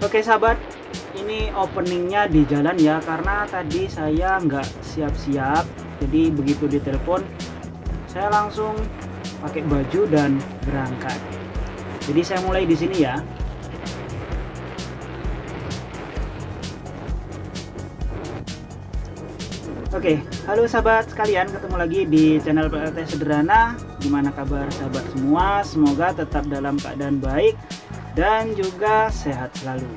Oke sahabat, ini openingnya di jalan ya, karena tadi saya nggak siap-siap. Jadi begitu ditelepon, saya langsung pakai baju dan berangkat. Jadi saya mulai di sini ya. Oke, halo sahabat sekalian, ketemu lagi di channel PLT Sederhana. Gimana kabar sahabat semua? Semoga tetap dalam keadaan baik dan juga sehat selalu.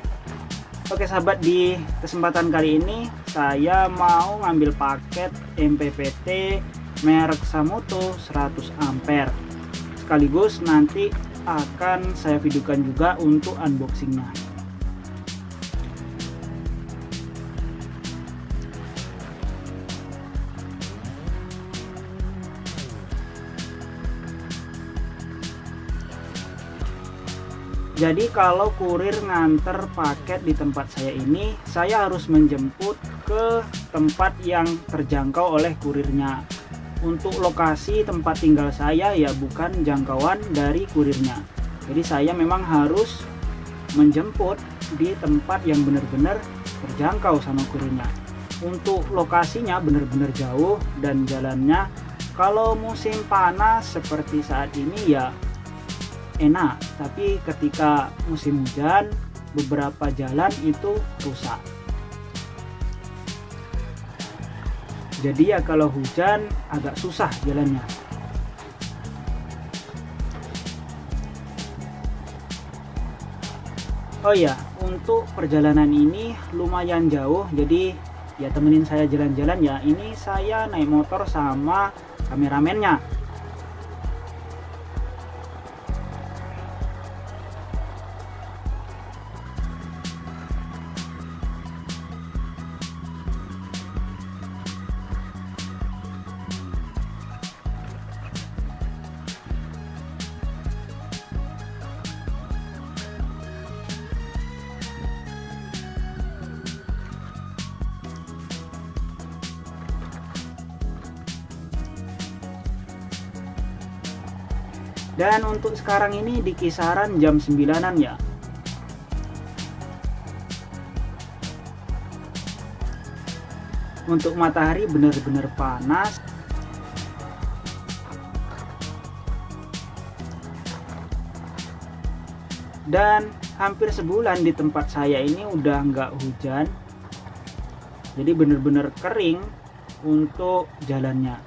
Oke sahabat, di kesempatan kali ini saya mau ngambil paket MPPT merek Samoto 100 ampere. Sekaligus nanti akan saya videokan juga untuk unboxingnya. Jadi kalau kurir nganter paket di tempat saya ini, saya harus menjemput ke tempat yang terjangkau oleh kurirnya. Untuk lokasi tempat tinggal saya ya bukan jangkauan dari kurirnya. Jadi saya memang harus menjemput di tempat yang benar-benar terjangkau sama kurirnya. Untuk lokasinya benar-benar jauh dan jalannya kalau musim panas seperti saat ini ya enak, tapi ketika musim hujan beberapa jalan itu rusak. Jadi ya kalau hujan agak susah jalannya. Oh iya, untuk perjalanan ini lumayan jauh, jadi ya temenin saya jalan-jalan ya. Ini saya naik motor sama kameramennya. Dan untuk sekarang ini di kisaran jam 9-an ya. Untuk matahari benar-benar panas. Dan hampir sebulan di tempat saya ini udah nggak hujan. Jadi benar-benar kering untuk jalannya.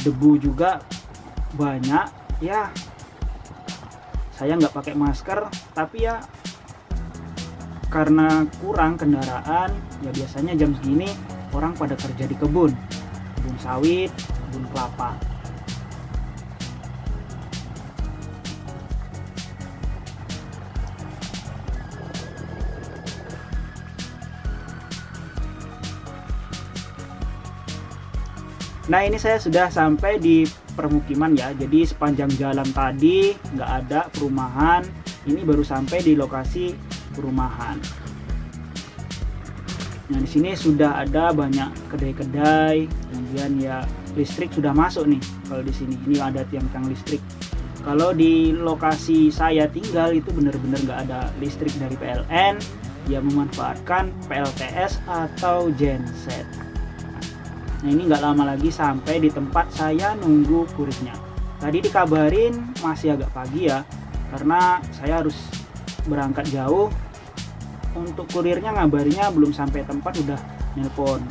Debu juga banyak ya. Saya nggak pakai masker, tapi ya karena kurang kendaraan ya biasanya jam segini orang pada kerja di kebun sawit, kebun kelapa. Nah ini saya sudah sampai di permukiman ya, jadi sepanjang jalan tadi nggak ada perumahan, ini baru sampai di lokasi perumahan. Nah di sini sudah ada banyak kedai-kedai, kemudian ya listrik sudah masuk nih. Kalau di sini ini ada tiang-tiang listrik. Kalau di lokasi saya tinggal itu benar-benar nggak ada listrik dari PLN, ya memanfaatkan PLTS atau genset. Nah ini nggak lama lagi sampai di tempat saya nunggu kurirnya. Tadi dikabarin masih agak pagi ya, karena saya harus berangkat jauh. Untuk kurirnya ngabarnya belum sampai tempat udah nelpon.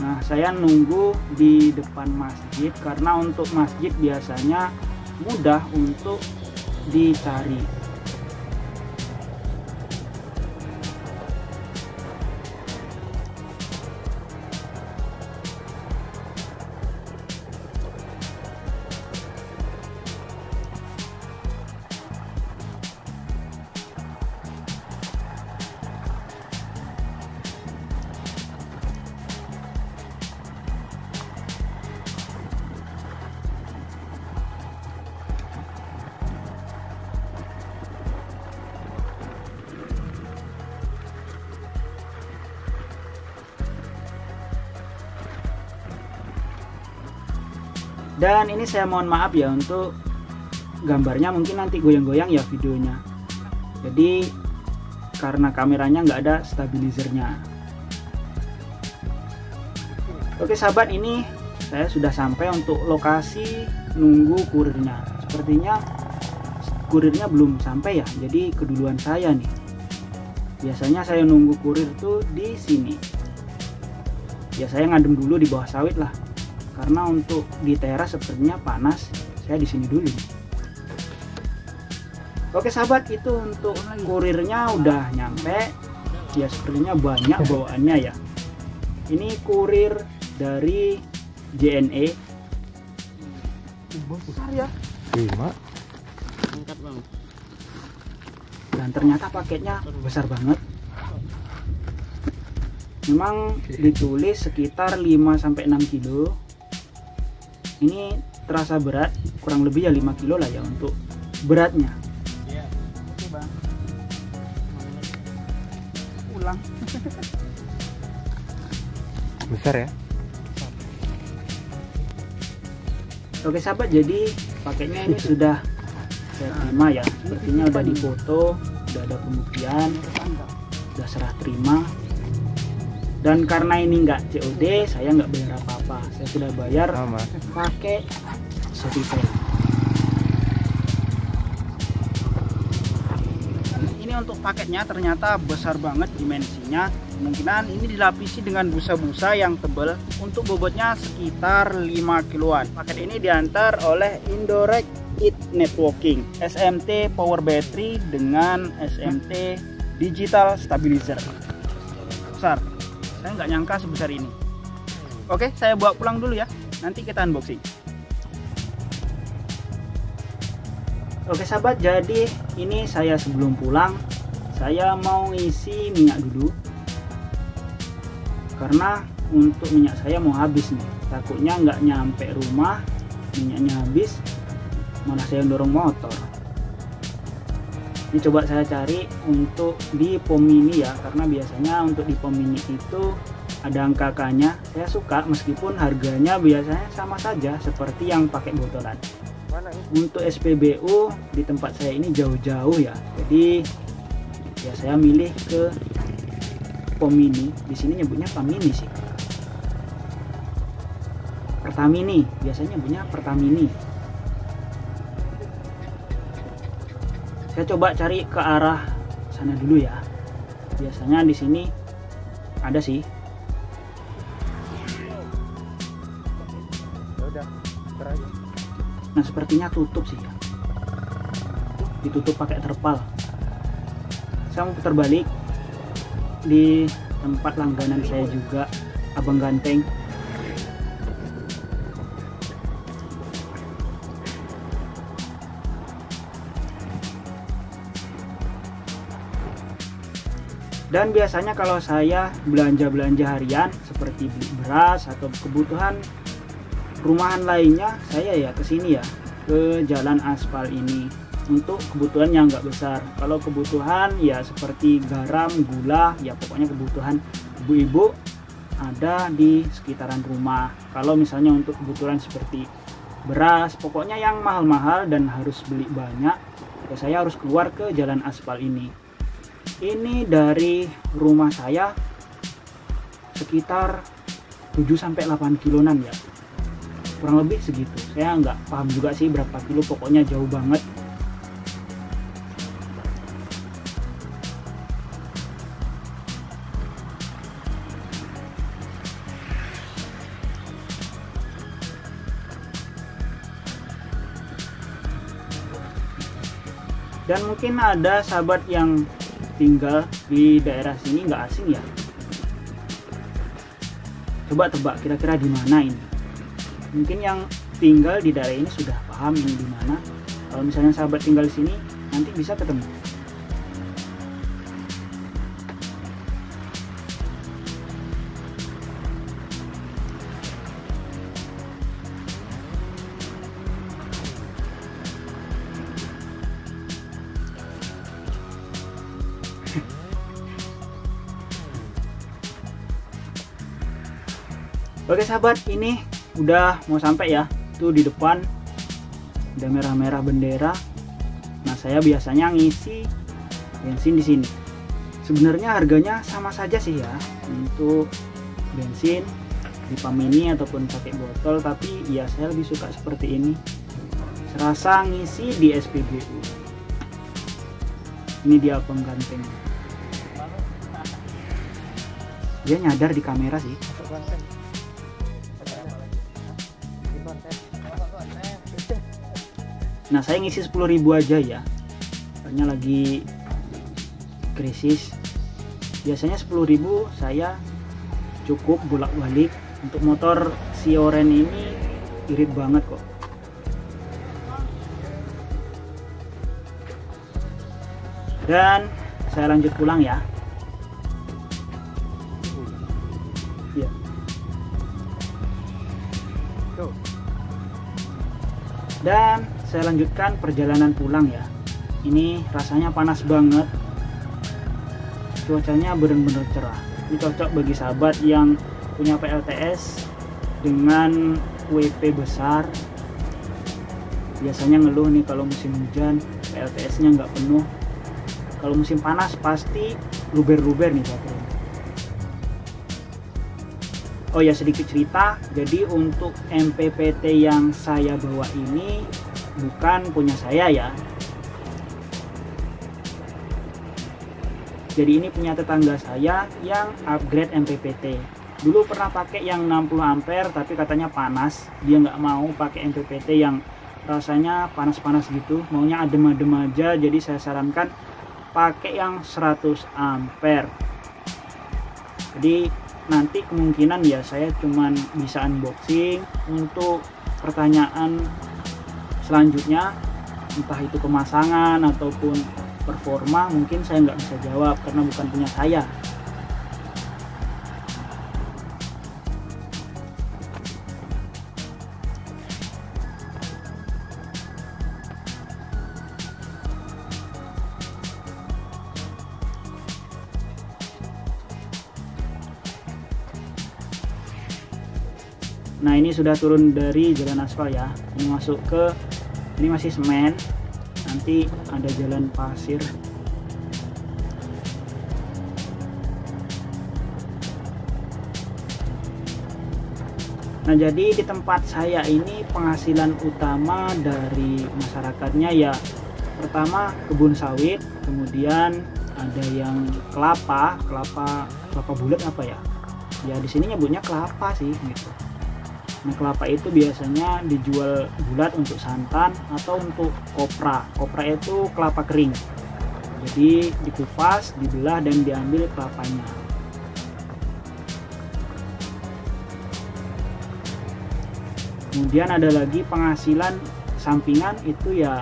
Nah saya nunggu di depan masjid, karena untuk masjid biasanya mudah untuk dicari. Dan ini saya mohon maaf ya untuk gambarnya, mungkin nanti goyang-goyang ya videonya. Jadi karena kameranya nggak ada stabilizernya. Oke sahabat, ini saya sudah sampai untuk lokasi nunggu kurirnya. Sepertinya kurirnya belum sampai ya, jadi keduluan saya nih. Biasanya saya nunggu kurir tuh di sini. Ya saya ngadem dulu di bawah sawit lah, karena untuk di teras sepertinya panas. Saya di sini dulu. Oke sahabat, itu untuk kurirnya udah nyampe. Ya sepertinya banyak bawaannya ya. Ini kurir dari JNE. Besar ya. 5. Angkat bang. Dan ternyata paketnya besar banget. Memang ditulis sekitar 5-6 kilo. Ini terasa berat, kurang lebih ya 5 kilo lah ya untuk beratnya. Iya. Oke bang. Ulang. Besar ya. Oke sahabat, jadi paketnya ini sudah saya terima ya. Sepertinya udah difoto, udah ada pembuktian, udah serah terima. Dan karena ini nggak COD, saya nggak bayar apa-apa. Saya sudah bayar pakai ShopeePay. Ini untuk paketnya ternyata besar banget dimensinya. Kemungkinan ini dilapisi dengan busa-busa yang tebal. Untuk bobotnya sekitar 5 kiloan. Paket ini diantar oleh Indorek IT Networking SMT Power Battery dengan SMT Digital Stabilizer. Besar. Saya nggak nyangka sebesar ini. Oke, saya bawa pulang dulu ya. Nanti kita unboxing. Oke sahabat, jadi ini saya sebelum pulang, saya mau ngisi minyak dulu. Karena untuk minyak saya mau habis nih. Takutnya nggak nyampe rumah, minyaknya habis, malah saya dorong motor. Ini coba saya cari untuk di pom mini ya, karena biasanya untuk di pom mini itu ada angka K-nya. Saya suka meskipun harganya biasanya sama saja seperti yang pakai botolan. Untuk SPBU di tempat saya ini jauh-jauh ya, jadi ya saya milih ke pom mini. Di sini nyebutnya Pamini sih. Pertamini, biasanya nyebutnya Pertamini. Saya coba cari ke arah sana dulu ya. Biasanya di sini ada sih. Nah sepertinya tutup sih ya. Ditutup pakai terpal. Saya mau putar balik di tempat langganan saya juga, Abang Ganteng. Dan biasanya kalau saya belanja-belanja harian seperti beli beras atau kebutuhan rumahan lainnya, saya ya kesini ya, ke jalan aspal ini untuk kebutuhan yang nggak besar. Kalau kebutuhan ya seperti garam, gula, ya pokoknya kebutuhan ibu-ibu ada di sekitaran rumah. Kalau misalnya untuk kebutuhan seperti beras, pokoknya yang mahal-mahal dan harus beli banyak, ya saya harus keluar ke jalan aspal ini. Ini dari rumah saya sekitar 7-8 kiloan ya, kurang lebih segitu. Saya nggak paham juga sih berapa kilo, pokoknya jauh banget. Dan mungkin ada sahabat yang tinggal di daerah sini nggak asing ya. Coba tebak kira-kira di mana ini. Mungkin yang tinggal di daerah ini sudah paham ini di mana. Kalau misalnya sahabat tinggal di sini, nanti bisa ketemu. Oke sahabat, ini udah mau sampai ya. Tuh di depan udah merah-merah bendera. Nah saya biasanya ngisi bensin di sini. Sebenarnya harganya sama saja sih ya untuk bensin di pam mini ataupun pakai botol, tapi ya saya lebih suka seperti ini, serasa ngisi di SPBU. Ini dia pengganteng, dia nyadar di kamera sih. Nah, saya ngisi 10.000 aja ya, karena lagi krisis. Biasanya 10.000 saya cukup bolak-balik. Untuk motor Sioren ini irit banget kok. Dan saya lanjut pulang ya. Ya. Dan saya lanjutkan perjalanan pulang ya. Ini rasanya panas banget. Cuacanya benar-benar cerah. Ini cocok bagi sahabat yang punya PLTS dengan WP besar. Biasanya ngeluh nih kalau musim hujan PLTS-nya nggak penuh. Kalau musim panas pasti luber-luber nih baterainya. Oh ya, sedikit cerita. Jadi untuk MPPT yang saya bawa ini bukan punya saya ya. Jadi ini punya tetangga saya yang upgrade MPPT. Dulu pernah pakai yang 60 ampere tapi katanya panas. Dia nggak mau pakai MPPT yang rasanya panas-panas gitu. Maunya adem-adem aja. Jadi saya sarankan pakai yang 100 ampere. Jadi nanti kemungkinan ya saya cuman bisa unboxing. Untuk pertanyaan selanjutnya, entah itu pemasangan ataupun performa, mungkin saya nggak bisa jawab karena bukan punya saya. Nah, ini sudah turun dari jalan aspal ya. Ini masuk ke, ini masih semen. Nanti ada jalan pasir. Nah, jadi di tempat saya ini penghasilan utama dari masyarakatnya ya, pertama kebun sawit, kemudian ada yang kelapa bulat apa ya? Ya di sini nyebutnya kelapa sih gitu. Nah, kelapa itu biasanya dijual bulat untuk santan atau untuk kopra. Kopra itu kelapa kering. Jadi dikupas, dibelah dan diambil kelapanya. Kemudian ada lagi penghasilan sampingan itu ya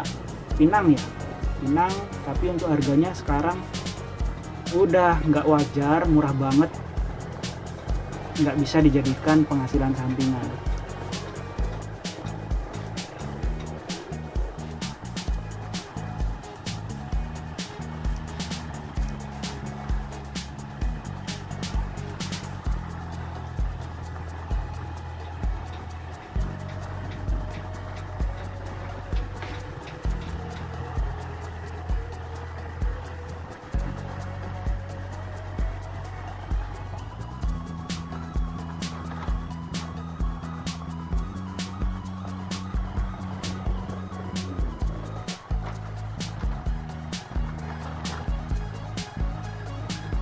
pinang ya. Pinang, tapi untuk harganya sekarang udah nggak wajar, murah banget. Nggak bisa dijadikan penghasilan sampingan.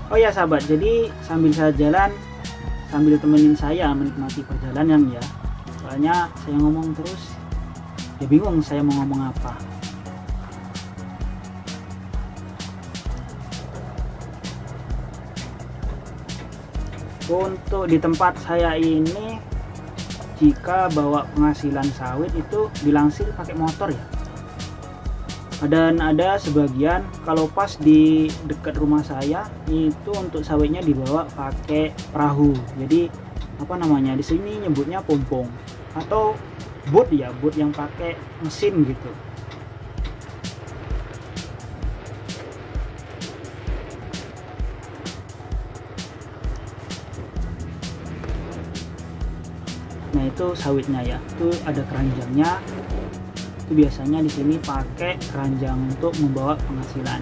Oh ya sahabat, jadi sambil saya jalan, sambil temenin saya menikmati perjalanan ya. Soalnya saya ngomong terus, ya bingung saya mau ngomong apa. Untuk di tempat saya ini, jika bawa penghasilan sawit itu dilangsir pakai motor ya. Dan ada sebagian kalau pas di dekat rumah saya itu untuk sawitnya dibawa pakai perahu. Jadi apa namanya di sini nyebutnya pompong atau boat ya, boat yang pakai mesin gitu. Nah itu sawitnya ya, itu ada keranjangnya. Itu biasanya di sini pakai keranjang untuk membawa penghasilan.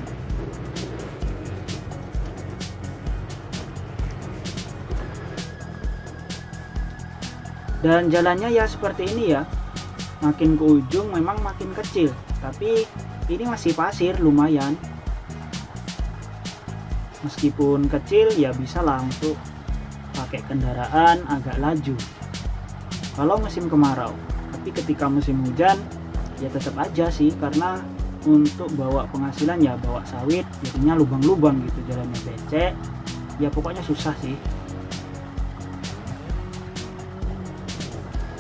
Dan jalannya ya seperti ini ya, makin ke ujung memang makin kecil, tapi ini masih pasir lumayan. Meskipun kecil ya bisa lah untuk pakai kendaraan agak laju kalau musim kemarau. Tapi ketika musim hujan ya tetap aja sih, karena untuk bawa penghasilan ya bawa sawit jadinya lubang-lubang gitu, jalannya becek ya, pokoknya susah sih.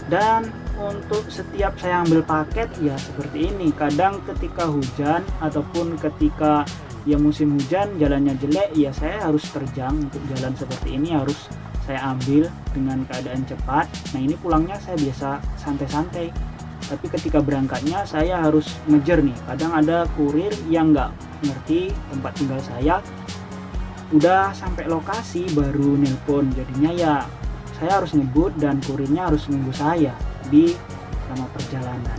Dan untuk setiap saya ambil paket ya seperti ini, kadang ketika hujan ataupun ketika ya musim hujan jalannya jelek ya saya harus terjang. Untuk jalan seperti ini harus saya ambil dengan keadaan cepat. Nah ini pulangnya saya biasa santai-santai, tapi ketika berangkatnya saya harus ngejar nih. Kadang ada kurir yang nggak ngerti tempat tinggal saya, udah sampai lokasi baru nelpon, jadinya ya saya harus ngebut dan kurirnya harus nunggu saya di selama perjalanan.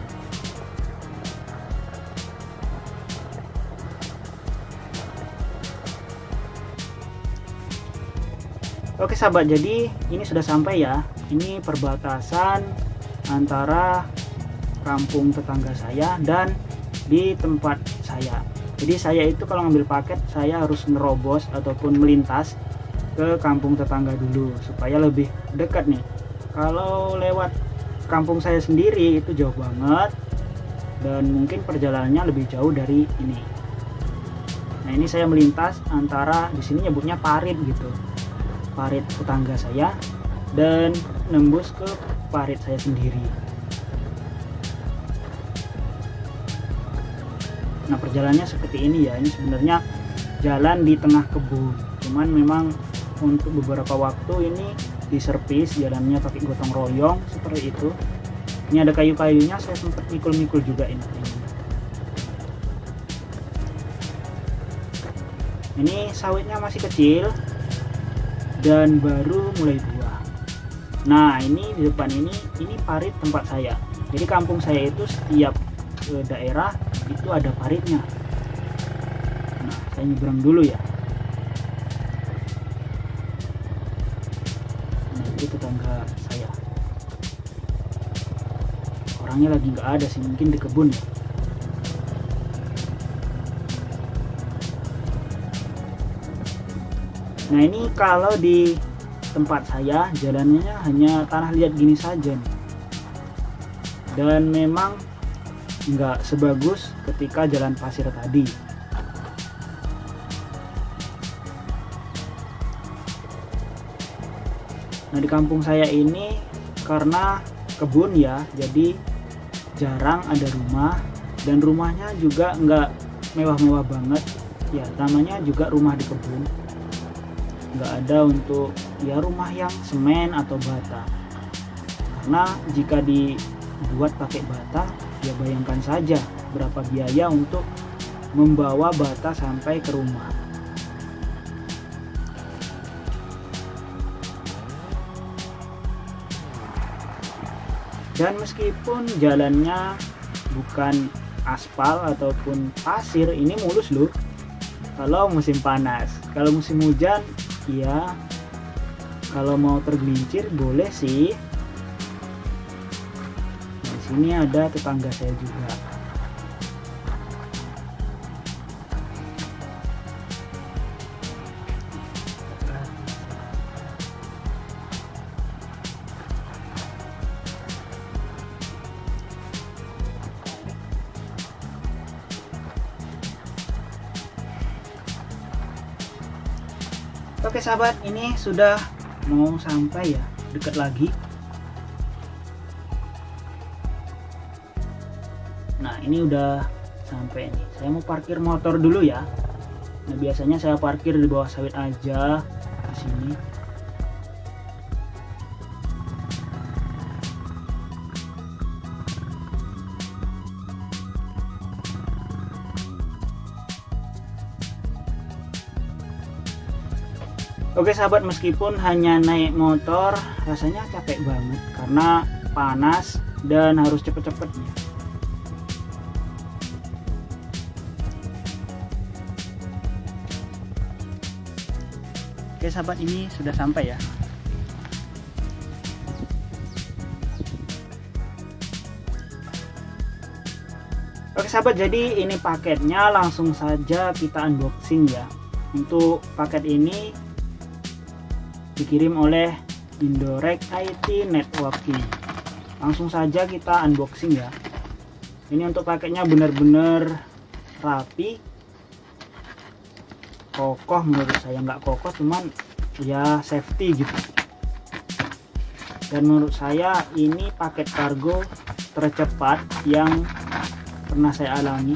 Oke sahabat, jadi ini sudah sampai ya. Ini perbatasan antara kampung tetangga saya dan di tempat saya. Jadi saya itu kalau ngambil paket saya harus nerobos ataupun melintas ke kampung tetangga dulu supaya lebih dekat nih. Kalau lewat kampung saya sendiri itu jauh banget dan mungkin perjalanannya lebih jauh dari ini. Nah ini saya melintas antara, di sini nyebutnya parit gitu, parit tetangga saya, dan nembus ke parit saya sendiri. Nah perjalanannya seperti ini ya. Ini sebenarnya jalan di tengah kebun, cuman memang untuk beberapa waktu ini diservis jalannya pakai gotong royong seperti itu. Ini ada kayu-kayunya, saya sempat mikul-mikul juga ini. Ini sawitnya masih kecil dan baru mulai buah. Nah ini di depan ini parit tempat saya. Jadi kampung saya itu setiap daerah itu ada paritnya. Nah saya nyebrang dulu ya. Itu tetangga saya, orangnya lagi nggak ada sih, mungkin di kebun ya. Nah ini kalau di tempat saya jalannya hanya tanah liat gini saja nih. Dan memang nggak sebagus ketika jalan pasir tadi. Nah di kampung saya ini karena kebun ya, jadi jarang ada rumah, dan rumahnya juga nggak mewah-mewah banget ya, namanya juga rumah di kebun. Nggak ada untuk ya rumah yang semen atau bata, karena jika dibuat pakai bata ya bayangkan saja berapa biaya untuk membawa bata sampai ke rumah. Dan meskipun jalannya bukan aspal ataupun pasir, ini mulus loh kalau musim panas. Kalau musim hujan ya kalau mau tergelincir boleh sih. Nah, di sini ada tetangga saya juga. Oke sahabat, ini sudah mau sampai ya, dekat lagi. Nah ini udah sampai nih. Saya mau parkir motor dulu ya. Nah biasanya saya parkir di bawah sawit aja di sini. Oke sahabat, meskipun hanya naik motor rasanya capek banget karena panas dan harus cepet-cepet nih. Oke sahabat, ini sudah sampai ya. Oke sahabat, jadi ini paketnya, langsung saja kita unboxing ya. Untuk paket ini dikirim oleh Indorek IT Networking. Langsung saja kita unboxing ya. Ini untuk paketnya benar-benar rapi, kokoh. Menurut saya nggak kokoh, cuman ya safety gitu. Dan menurut saya ini paket kargo tercepat yang pernah saya alami.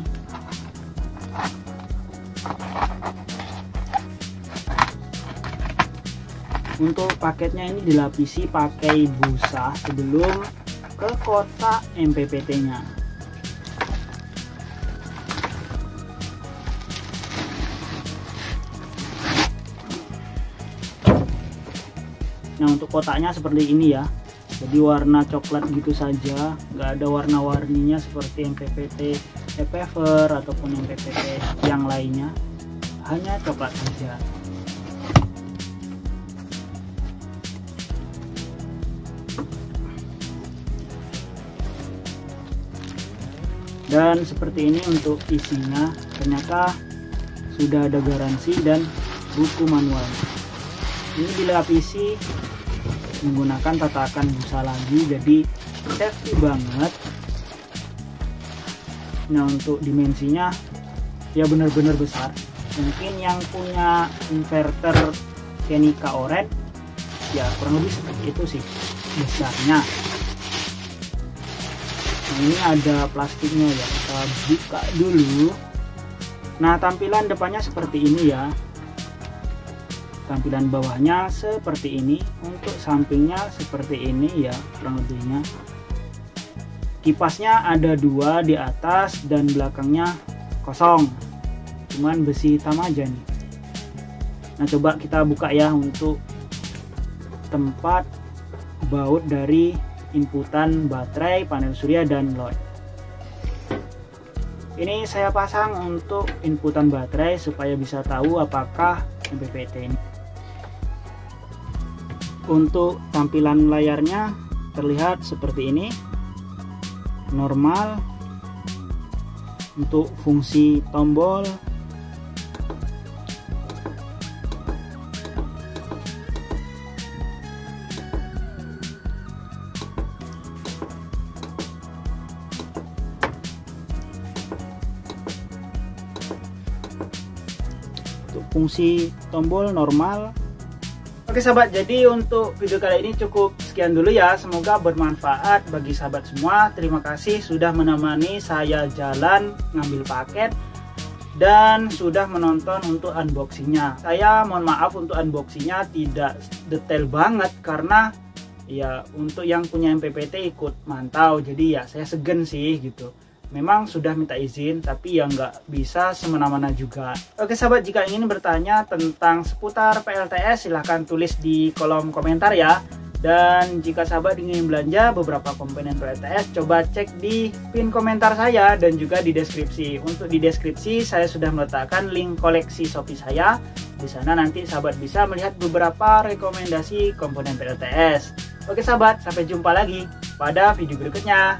Untuk paketnya ini dilapisi pakai busa sebelum ke kotak MPPT-nya. Nah, untuk kotaknya seperti ini ya. Jadi warna coklat gitu saja, nggak ada warna-warninya seperti MPPT ePaper ataupun MPPT yang lainnya, hanya coklat saja. Dan seperti ini untuk isinya, ternyata sudah ada garansi dan buku manual. Ini dilapisi menggunakan tatakan busa lagi, jadi safety banget. Nah, untuk dimensinya ya benar-benar besar. Mungkin yang punya inverter Kenika Oren ya kurang lebih seperti itu sih besarnya. Nah, ini ada plastiknya ya, kita buka dulu. Nah, tampilan depannya seperti ini ya. Tampilan bawahnya seperti ini, untuk sampingnya seperti ini ya kurang lebihnya. Kipasnya ada dua, di atas dan belakangnya kosong, cuman besi hitam aja nih. Nah, coba kita buka ya untuk tempat baut dari inputan baterai, panel surya dan load. Ini saya pasang untuk inputan baterai supaya bisa tahu apakah MPPT ini. Untuk tampilan layarnya terlihat seperti ini, normal. Untuk fungsi tombol, normal. Oke sahabat, jadi untuk video kali ini cukup sekian dulu ya. Semoga bermanfaat bagi sahabat semua. Terima kasih sudah menemani saya jalan ngambil paket dan sudah menonton untuk unboxingnya. Saya mohon maaf untuk unboxingnya tidak detail banget karena ya untuk yang punya MPPT ikut mantau, jadi ya saya segen sih gitu. Memang sudah minta izin, tapi ya nggak bisa semena-mena juga. Oke sahabat, jika ingin bertanya tentang seputar PLTS silahkan tulis di kolom komentar ya. Dan jika sahabat ingin belanja beberapa komponen PLTS, coba cek di pin komentar saya dan juga di deskripsi. Untuk di deskripsi saya sudah meletakkan link koleksi Shopee saya. Di sana nanti sahabat bisa melihat beberapa rekomendasi komponen PLTS. Oke sahabat, sampai jumpa lagi pada video berikutnya.